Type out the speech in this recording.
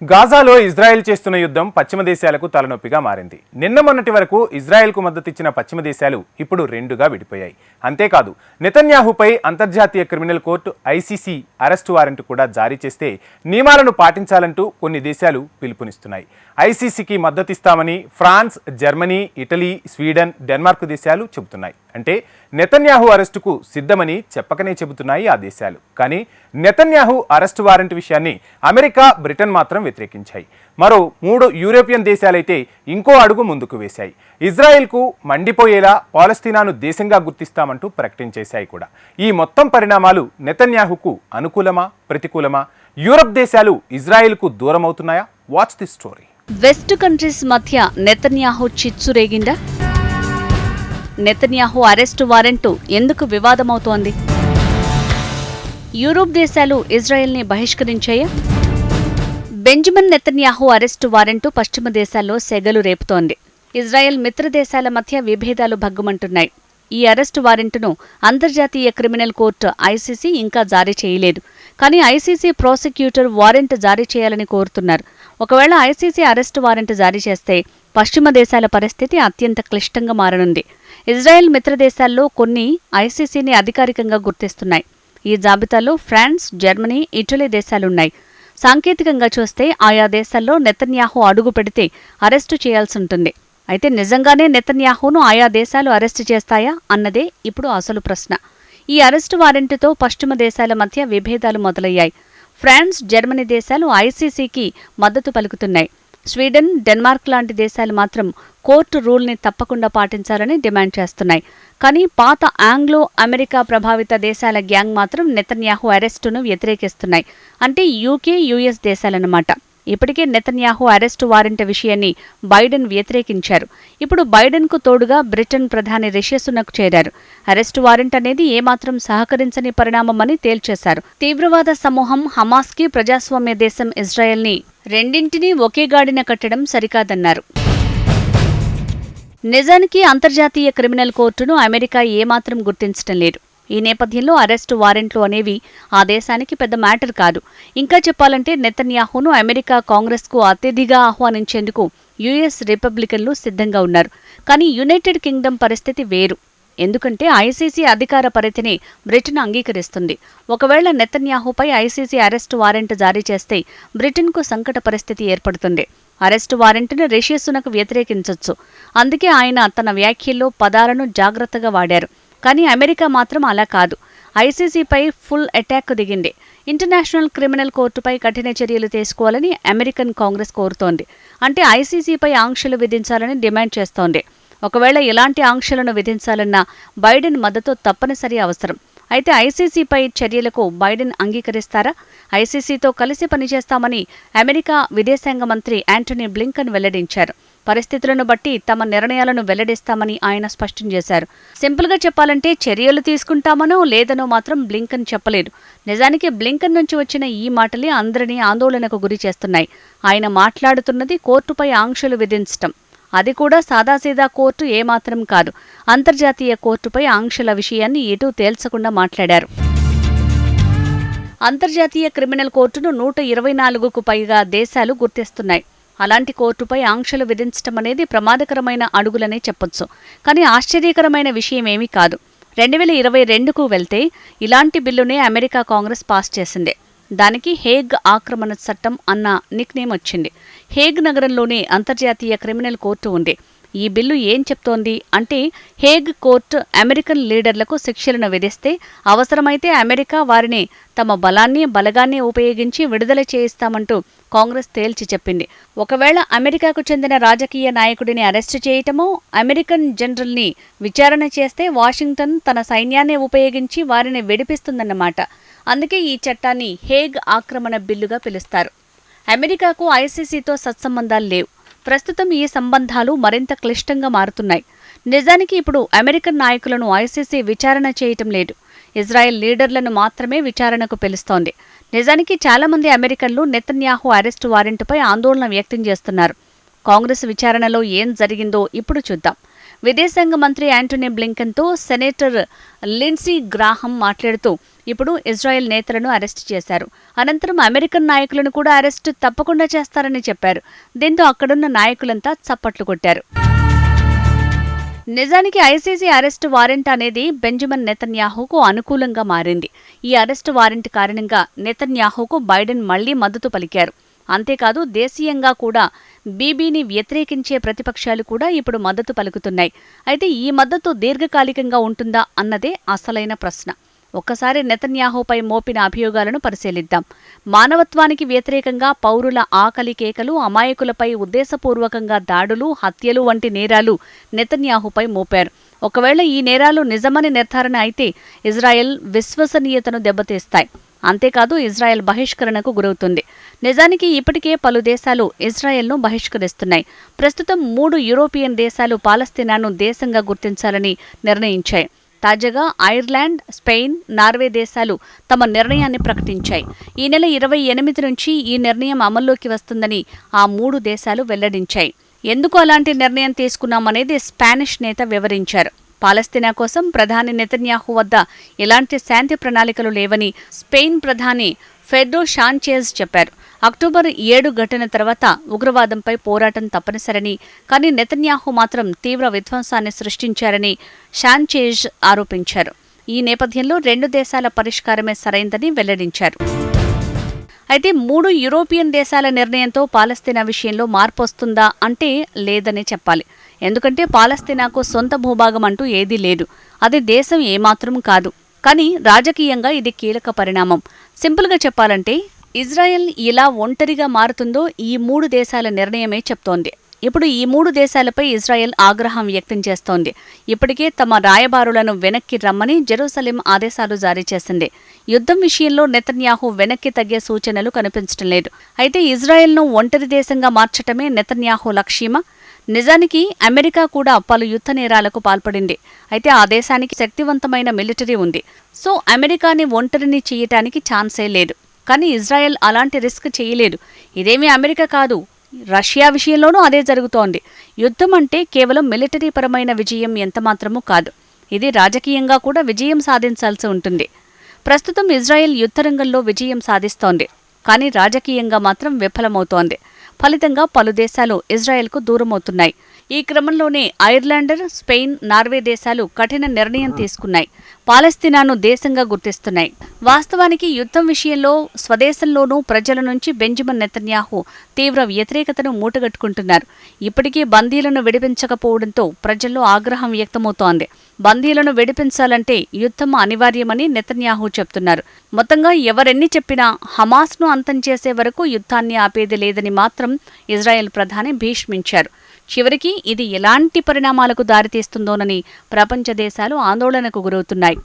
గాజాలో Israel చేస్తున్న యుద్ధం పశ్చిమ దేశాలకు తలనొప్పిగా మారింది. నిన్న మొన్నటి వరకు ఇజ్రాయెల్కు మద్దతిచ్చిన పశ్చిమ దేశాలు ఇప్పుడు రెండుగా విడిపోయాయి. అంతేకాదు, నెతన్యాహుపై అంతర్జాతీయ criminal court ICC arrest warrant కూడా జారీ చేస్తే నియమాలను పాటించాలంటూ కొన్ని దేశాలు పిలుపునిస్తున్నాయి. ఐసీసీకి మద్దతిస్తామని France, Germany, Italy, Sweden, Denmark దేశాలు చెబుతున్నాయి. అంటే నెతన్యాహు అరెస్టుకు సిద్ధమని చెప్పకనే చెబుతున్నాయి ఆ దేశాలు. కానీ నెతన్యాహు అరెస్టు వారెంట్ విషయాన్ని అమెరికా, బ్రిటన్ మాత్రం వ్యతిరేకించాయి. మరో 3 యూరోపియన్ దేశాలైతే ఇంకో అడుగు ముందుకు వేశాయి. ఇజ్రాయెల్కు మండిపోయేలా పాలస్తీనాను దేశంగా గుర్తిస్తామంటూ ప్రకటించేశాయి కూడా. ఈ మొత్తం పరిణామాలు నెతన్యాహుకు అనుకూలమా, ప్రతికూలమా? యూరప్ దేశాలు ఇజ్రాయెల్కు దూరమవుతున్నాయా? Watch the story. West countries మధ్య నెతన్యాహు చిచ్చు రేగిందా? నెతన్యాహు అరెస్టు వారెంటు ఎందుకు వివాదమవుతోంది? యూరోప్ దేశాలు ఇజ్రాయెల్ని బహిష్కరించాయా? బెంజమిన్ నెతన్యాహు అరెస్టు వారెంటు పశ్చిమ దేశాల్లో సెగలు రేపుతోంది. ఇజ్రాయెల్ మిత్ర దేశాల మధ్య విభేదాలు భగ్గుమంటున్నాయి. ఈ అరెస్టు వారెంటును అంతర్జాతీయ క్రిమినల్ కోర్టు ఐసీసీ ఇంకా జారీ చేయలేదు. కానీ ఐసీసీ ప్రాసిక్యూటర్ వారెంట్ జారీ చేయాలని కోరుతున్నారు. ఒకవేళ ఐసీసీ అరెస్టు వారెంట్ జారీ చేస్తే పశ్చిమ దేశాల పరిస్థితి అత్యంత క్లిష్టంగా మారనుంది. ఇజ్రాయెల్ మిత్ర దేశాల్లో కొన్ని ఐసీసీని అధికారికంగా గుర్తిస్తున్నాయి. ఈ జాబితాలో ఫ్రాన్స్, జర్మనీ, ఇటలీ దేశాలున్నాయి. సాంకేతికంగా చూస్తే ఆయా దేశాల్లో నెతన్యాహు అడుగు పెడితే అరెస్టు చేయాల్సుంటుంది. అయితే నిజంగానే నెతన్యాహును ఆయా దేశాలు అరెస్టు చేస్తాయా అన్నదే ఇప్పుడు అసలు ప్రశ్న. ఈ అరెస్టు వారెంటుతో పశ్చిమ దేశాల మధ్య విభేదాలు మొదలయ్యాయి. ఫ్రాన్స్, జర్మనీ దేశాలు ఐసీసీకి మద్దతు పలుకుతున్నాయి. స్వీడన్, డెన్మార్క్ లాంటి దేశాలు మాత్రం కోర్టు రూల్ని తప్పకుండా పాటించాలని డిమాండ్ చేస్తున్నాయి. కానీ పాత ఆంగ్లో అమెరికా ప్రభావిత దేశాల గ్యాంగ్ మాత్రం నెతన్యాహు అరెస్టును వ్యతిరేకిస్తున్నాయి. అంటే యూకే, యూఎస్ దేశాలన్నమాట. ఇప్పటికే నెతన్యాహు అరెస్టు వారెంట్ విషయాన్ని బైడెన్ వ్యతిరేకించారు. ఇప్పుడు బైడెన్కు తోడుగా బ్రిటన్ ప్రధాని రిషి సునక్ చేరారు. అరెస్టు వారెంట్ అనేది ఏమాత్రం సహకరించని పరిణామమని తేల్చేశారు. తీవ్రవాద సమూహం హమాస్కి ప్రజాస్వామ్య దేశం ఇజ్రాయెల్ని రెండింటినీ ఒకే గాడిన కట్టడం సరికాదన్నారు. నిజానికి అంతర్జాతీయ క్రిమినల్ కోర్టును అమెరికా ఏమాత్రం గుర్తించడం లేదు. ఈ నేపథ్యంలో అరెస్టు వారెంట్లు అనేవి ఆ దేశానికి పెద్ద మ్యాటర్ కాదు. ఇంకా చెప్పాలంటే నెతన్యాహును అమెరికా కాంగ్రెస్కు అతిథిగా ఆహ్వానించేందుకు యుఎస్ రిపబ్లికన్లు సిద్ధంగా ఉన్నారు. కానీ యునైటెడ్ కింగ్డమ్ పరిస్థితి వేరు. ఎందుకంటే ఐసీసీ అధికార పరిధిని బ్రిటన్ అంగీకరిస్తుంది. ఒకవేళ నెతన్యాహుపై ఐసీసీ అరెస్టు వారెంట్ జారీ చేస్తే బ్రిటన్కు సంకట పరిస్థితి ఏర్పడుతుంది. అరెస్టు వారెంట్ను రిషి సునక్ వ్యతిరేకించొచ్చు. అందుకే ఆయన తన వ్యాఖ్యల్లో పదాలను జాగ్రత్తగా వాడారు. కానీ అమెరికా మాత్రం అలా కాదు. ఐసీసీపై ఫుల్ అటాక్ దిగింది. ఇంటర్నేషనల్ క్రిమినల్ కోర్టుపై కఠిన చర్యలు తీసుకోవాలని అమెరికన్ కాంగ్రెస్ కోరుతోంది. అంటే ఐసీసీపై ఆంక్షలు విధించాలని డిమాండ్ చేస్తోంది. ఒకవేళ ఇలాంటి ఆంక్షలను విధించాలన్నా బైడెన్ మద్దతు తప్పనిసరి అవసరం. అయితే ఐసీసీపై చర్యలకు బైడెన్ అంగీకరిస్తారా? ఐసీసీతో కలిసి పనిచేస్తామని అమెరికా విదేశాంగ మంత్రి యాంటనీ బ్లింకన్ వెల్లడించారు. పరిస్థితులను బట్టి తమ నిర్ణయాలను వెల్లడిస్తామని ఆయన స్పష్టం చేశారు. సింపుల్గా చెప్పాలంటే చర్యలు తీసుకుంటామనో లేదనో మాత్రం బ్లింకన్ చెప్పలేదు. నిజానికి బ్లింకన్ నుంచి వచ్చిన ఈ మాటలే అందరినీ ఆందోళనకు గురి చేస్తున్నాయి. ఆయన మాట్లాడుతున్నది కోర్టుపై ఆంక్షలు విధించటం. అది కూడా సాదాసీదా కోర్టు ఏమాత్రం కాదు. అంతర్జాతీయ కోర్టుపై ఆంక్షల విషయాన్ని ఎటూ తేల్చకుండా మాట్లాడారు. అంతర్జాతీయ క్రిమినల్ కోర్టును 124కు పైగా దేశాలు గుర్తిస్తున్నాయి. అలాంటి కోర్టుపై ఆంక్షలు విధించడం అనేది ప్రమాదకరమైన అడుగులనే చెప్పొచ్చు. కానీ ఆశ్చర్యకరమైన విషయమేమీ కాదు. 2022కు వెళ్తే ఇలాంటి బిల్లునే అమెరికా కాంగ్రెస్ పాస్ చేసింది. దానికి హేగ్ ఆక్రమణ చట్టం అన్న నిక్నేమ్ వచ్చింది. హేగ్ నగరంలోనే అంతర్జాతీయ క్రిమినల్ కోర్టు ఉంది. ఈ బిల్లు ఏం చెప్తోంది అంటే హేగ్ కోర్టు అమెరికన్ లీడర్లకు శిక్షలను విధిస్తే అవసరమైతే అమెరికా వారిని తమ బలగాన్ని ఉపయోగించి విడుదల చేయిస్తామంటూ కాంగ్రెస్ తేల్చి చెప్పింది. ఒకవేళ అమెరికాకు చెందిన రాజకీయ నాయకుడిని అరెస్టు చేయటమో, అమెరికన్ జనరల్ని విచారణ చేస్తే వాషింగ్టన్ తన సైన్యాన్ని ఉపయోగించి వారిని విడిపిస్తుందన్నమాట. అందుకే ఈ చట్టాన్ని హేగ్ ఆక్రమణ బిల్లుగా పిలుస్తారు. అమెరికాకు ఐసీసీతో సత్సంబంధాలు లేవు. ప్రస్తుతం ఈ సంబంధాలు మరింత క్లిష్టంగా మారుతున్నాయి. నిజానికి ఇప్పుడు అమెరికన్ నాయకులను ఐసీసీ విచారణ చేయటం లేదు. ఇజ్రాయెల్ లీడర్లను మాత్రమే విచారణకు పిలుస్తోంది. నిజానికి చాలామంది అమెరికన్లు నెతన్యాహు అరెస్టు వారెంటుపై ఆందోళన వ్యక్తం చేస్తున్నారు. కాంగ్రెస్ విచారణలో ఏం జరిగిందో ఇప్పుడు చూద్దాం. విదేశాంగ మంత్రి యాంటనీ బ్లింకెన్తో సెనేటర్ లిండ్సీ గ్రాహం మాట్లాడుతూ ఇప్పుడు ఇజ్రాయెల్ నేతలను అరెస్టు చేశారు. అనంతరం అమెరికన్ నాయకులను కూడా అరెస్టు తప్పకుండా చేస్తారని చెప్పారు. దీంతో అక్కడున్న నాయకులంతా చప్పట్లు కొట్టారు. నిజానికి ఐసీసీ అరెస్టు వారెంట్ అనేది బెంజమిన్ నెతన్యాహుకు అనుకూలంగా మారింది. ఈ అరెస్టు వారెంట్ కారణంగా నెతన్యాహుకు బైడెన్ మళ్లీ మద్దతు పలికారు. అంతేకాదు దేశీయంగా కూడా బీబీని వ్యతిరేకించే ప్రతిపక్షాలు కూడా ఇప్పుడు మద్దతు పలుకుతున్నాయి. అయితే ఈ మద్దతు దీర్ఘకాలికంగా ఉంటుందా అన్నదే అసలైన ప్రశ్న. ఒక్కసారి నెతన్యాహుపై మోపిన అభియోగాలను పరిశీలిద్దాం. మానవత్వానికి వ్యతిరేకంగా పౌరుల ఆకలి కేకలు, అమాయకులపై ఉద్దేశపూర్వకంగా దాడులు, హత్యలు వంటి నేరాలు నెతన్యాహుపై మోపారు. ఒకవేళ ఈ నేరాలు నిజమని నిర్ధారణ అయితే ఇజ్రాయెల్ విశ్వసనీయతను దెబ్బతీస్తాయి. అంతేకాదు ఇజ్రాయెల్ బహిష్కరణకు గురవుతుంది. నిజానికి ఇప్పటికే పలు దేశాలు ఇజ్రాయెల్ను బహిష్కరిస్తున్నాయి. ప్రస్తుతం 3 యూరోపియన్ దేశాలు పాలస్తీనాను దేశంగా గుర్తించాలని నిర్ణయించాయి. తాజాగా ఐర్లాండ్, స్పెయిన్, నార్వే దేశాలు తమ నిర్ణయాన్ని ప్రకటించాయి. ఈ నెల 28 నుంచి ఈ నిర్ణయం అమల్లోకి వస్తుందని ఆ 3 దేశాలు వెల్లడించాయి. ఎందుకు అలాంటి నిర్ణయం తీసుకున్నామనేది స్పానిష్ నేత వివరించారు. పాలస్తీనా కోసం ప్రధాని నెతన్యాహు వద్ద ఎలాంటి శాంతి ప్రణాళికలు లేవని స్పెయిన్ ప్రధాని ఫెడ్రో షాంచేజ్ చెప్పారు. అక్టోబర్ 7 ఘటన తర్వాత ఉగ్రవాదంపై పోరాటం తప్పనిసరని, కానీ నెతన్యాహు మాత్రం తీవ్ర విధ్వంసాన్ని సృష్టించారని షాంచేజ్ ఆరోపించారు. ఈ నేపథ్యంలో 2 దేశాల పరిష్కారమే సరైందని వెల్లడించారు. అయితే 3 యూరోపియన్ దేశాల నిర్ణయంతో పాలస్తీనా విషయంలో మార్పు వస్తుందా అంటే లేదనే చెప్పాలి. ఎందుకంటే పాలస్తీనాకు సొంత భూభాగం అంటూ ఏదీ లేదు. అది దేశం ఏమాత్రం కాదు. కానీ రాజకీయంగా ఇది కీలక పరిణామం. సింపుల్గా చెప్పాలంటే ఇజ్రాయెల్ ఇలా ఒంటరిగా మారుతుందో ఈ 3 దేశాల నిర్ణయమే చెప్తోంది. ఇప్పుడు ఈ 3 దేశాలపై ఇజ్రాయెల్ ఆగ్రహం వ్యక్తం చేస్తోంది. ఇప్పటికే తమ రాయబారులను వెనక్కి రమ్మని జెరూసలేం ఆదేశాలు జారీ చేసింది. యుద్ధం విషయంలో నెతన్యాహు వెనక్కి తగ్గే సూచనలు కనిపించడం లేదు. అయితే ఇజ్రాయెల్ను ఒంటరి దేశంగా మార్చటమే నెతన్యాహు లక్ష్యమా? నిజానికి అమెరికా కూడా పలు యుద్ధ నేరాలకు పాల్పడింది. అయితే ఆ దేశానికి శక్తివంతమైన మిలిటరీ ఉంది. సో అమెరికాని ఒంటరిని చేయటానికి ఛాన్సే లేదు. కానీ ఇజ్రాయెల్ అలాంటి రిస్క్ చేయలేదు. ఇదేమీ అమెరికా కాదు, రష్యా విషయంలోనూ అదే జరుగుతోంది. యుద్ధం అంటే కేవలం మిలిటరీ పరమైన విజయం ఎంతమాత్రమూ కాదు. ఇది రాజకీయంగా కూడా విజయం సాధించాల్సి ఉంటుంది. ప్రస్తుతం ఇజ్రాయెల్ యుద్ధరంగంలో విజయం సాధిస్తోంది, కానీ రాజకీయంగా మాత్రం విఫలమవుతోంది. ఫలితంగా పలు దేశాలు ఇజ్రాయెల్కు దూరమవుతున్నాయి. ఈ క్రమంలోనే ఐర్లాండ్, స్పెయిన్, నార్వే దేశాలు కఠిన నిర్ణయం తీసుకున్నాయి. పాలస్తీనాను దేశంగా గుర్తిస్తున్నాయి. వాస్తవానికి యుద్ధం విషయంలో స్వదేశంలోనూ ప్రజల నుంచి బెంజమిన్ నెతన్యాహు తీవ్ర వ్యతిరేకతను మూటగట్టుకుంటున్నారు. ఇప్పటికీ బందీలను విడిపించకపోవడంతో ప్రజల్లో ఆగ్రహం వ్యక్తమవుతోంది. బందీలను విడిపించాలంటే యుద్ధం అనివార్యమని నెతన్యాహు చెప్తున్నారు. మొత్తంగా ఎవరెన్ని చెప్పినా హమాస్ను అంతం చేసే వరకు యుద్ధాన్ని ఆపేది లేదని మాత్రం ఇజ్రాయెల్ ప్రధాని భీష్మించారు. చివరికి ఇది ఎలాంటి పరిణామాలకు దారితీస్తుందోనని ప్రపంచ దేశాలు ఆందోళనకు గురవుతున్నాయి.